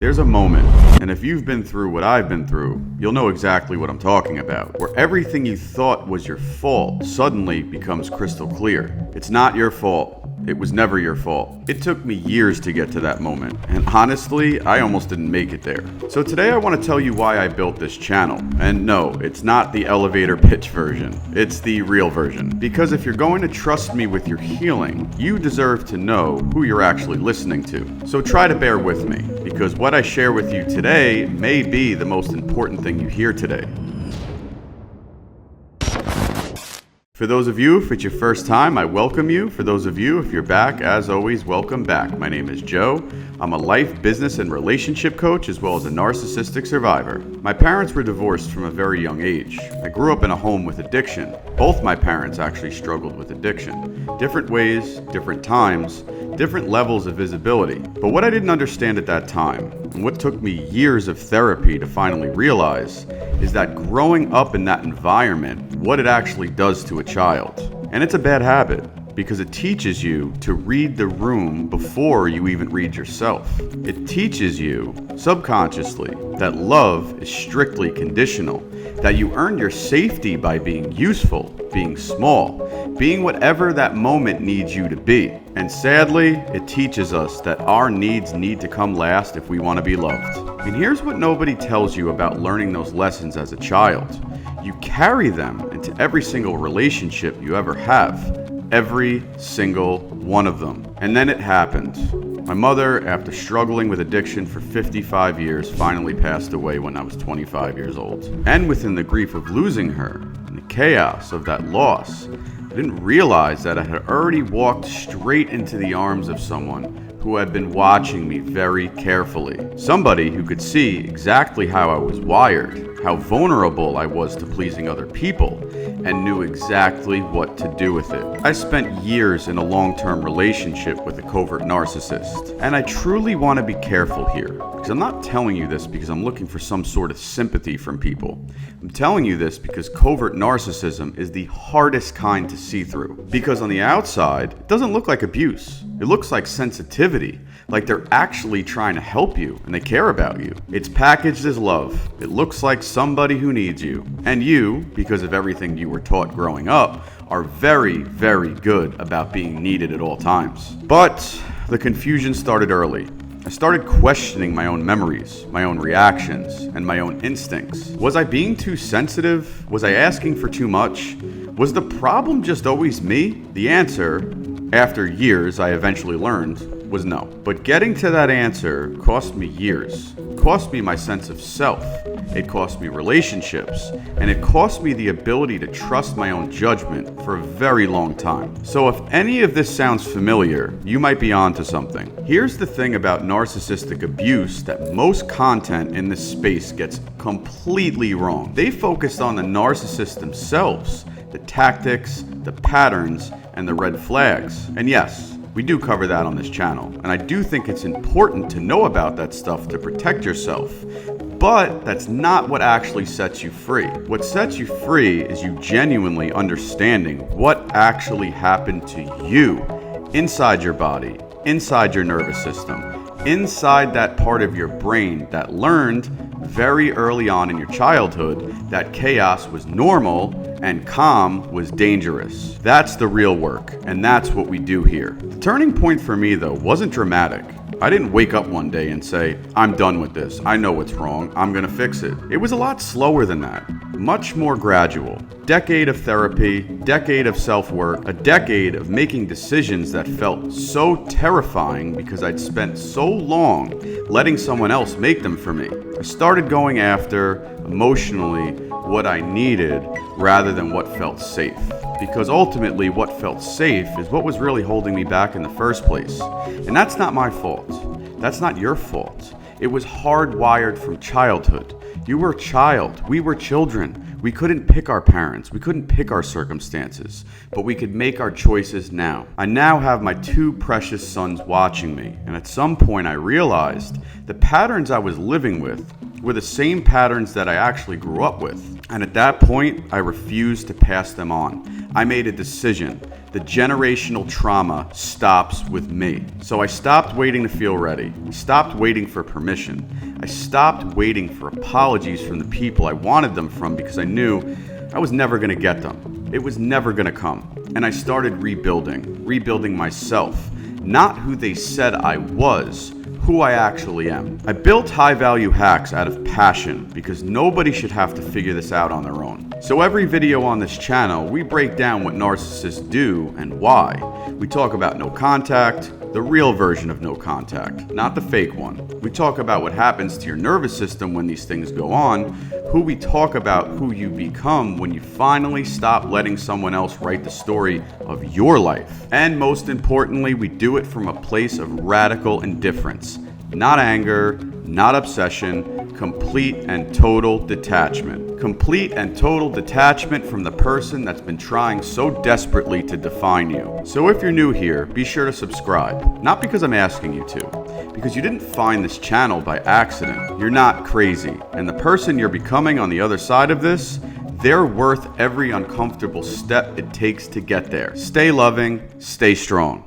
There's a moment, and if you've been through what I've been through, you'll know exactly what I'm talking about, where everything you thought was your fault suddenly becomes crystal clear. It's not your fault. It was never your fault. It took me years to get to that moment, and honestly, I almost didn't make it there. So today I want to tell you why I built this channel. And no, it's not the elevator pitch version. It's the real version. Because if you're going to trust me with your healing, you deserve to know who you're actually listening to. So try to bear with me, because what I share with you today may be the most important thing you hear today. For those of you, if it's your first time, I welcome you. For those of you, if you're back, as always, welcome back. My name is Joe. I'm a life, business, and relationship coach, as well as a narcissistic survivor. My parents were divorced from a very young age. I grew up in a home with addiction. Both my parents actually struggled with addiction. Different ways, different times, different levels of visibility. But what I didn't understand at that time, and what took me years of therapy to finally realize, is that growing up in that environment, what it actually does to a child. And it's a bad habit, because it teaches you to read the room before you even read yourself. It teaches you, subconsciously, that love is strictly conditional, that you earn your safety by being useful, being small, being whatever that moment needs you to be. And sadly, it teaches us that our needs need to come last if we want to be loved. And here's what nobody tells you about learning those lessons as a child. You carry them into every single relationship you ever have. Every single one of them. And then it happened. My mother, after struggling with addiction for 55 years, finally passed away when I was 25 years old. And within the grief of losing her, and the chaos of that loss, I didn't realize that I had already walked straight into the arms of someone who had been watching me very carefully. Somebody who could see exactly how I was wired, how vulnerable I was to pleasing other people, and knew exactly what to do with it. I spent years in a long-term relationship with a covert narcissist, and I truly want to be careful here, because I'm not telling you this because I'm looking for some sort of sympathy from people. I'm telling you this because covert narcissism is the hardest kind to see through. Because on the outside, it doesn't look like abuse. It looks like sensitivity, like they're actually trying to help you and they care about you. It's packaged as love. It looks like somebody who needs you. And you, because of everything you were taught growing up, are very, very good about being needed at all times. But the confusion started early. I started questioning my own memories, my own reactions, and my own instincts. Was I being too sensitive? Was I asking for too much? Was the problem just always me? The answer, after years I eventually learned, was no. But getting to that answer cost me years. It cost me my sense of self. It cost me relationships. And it cost me the ability to trust my own judgment for a very long time. So if any of this sounds familiar, you might be onto something. Here's the thing about narcissistic abuse that most content in this space gets completely wrong. They focused on the narcissist themselves, the tactics, the patterns, and the red flags. And yes, we do cover that on this channel, and I do think it's important to know about that stuff to protect yourself. But that's not what actually sets you free. What sets you free is you genuinely understanding what actually happened to you inside your body, inside your nervous system, inside that part of your brain that learned very early on in your childhood that chaos was normal and calm was dangerous. That's the real work, and that's what we do here. The turning point for me, though, wasn't dramatic. I didn't wake up one day and say, I'm done with this. I know what's wrong. I'm gonna fix it. It was a lot slower than that. Much more gradual. Decade of therapy, decade of self-work, a decade of making decisions that felt so terrifying because I'd spent so long letting someone else make them for me. I started going after, emotionally, what I needed rather than what felt safe. Because ultimately what felt safe is what was really holding me back in the first place. And that's not my fault. That's not your fault. It was hardwired from childhood. You were a child. We were children. We couldn't pick our parents. We couldn't pick our circumstances. But we could make our choices now. I now have my two precious sons watching me. And at some point I realized the patterns I was living with were the same patterns that I actually grew up with. And at that point, I refused to pass them on. I made a decision The generational trauma stops with me. So I stopped waiting to feel ready. I stopped waiting for permission. I stopped waiting for apologies from the people I wanted them from because I knew I was never going to get them. It was never going to come. And I started rebuilding myself, not who they said I was, who I actually am. I built high-value hacks out of passion because nobody should have to figure this out on their own. So every video on this channel, we break down what narcissists do and why. We talk about no contact, the real version of no contact, not the fake one. We talk about what happens to your nervous system when these things go on. We talk about who you become when you finally stop letting someone else write the story of your life. And most importantly, we do it from a place of radical indifference. Not anger, not obsession, complete and total detachment. Complete and total detachment from the person that's been trying so desperately to define you. So if you're new here, be sure to subscribe. Not because I'm asking you to, because you didn't find this channel by accident. You're not crazy. And the person you're becoming on the other side of this, they're worth every uncomfortable step it takes to get there. Stay loving, stay strong.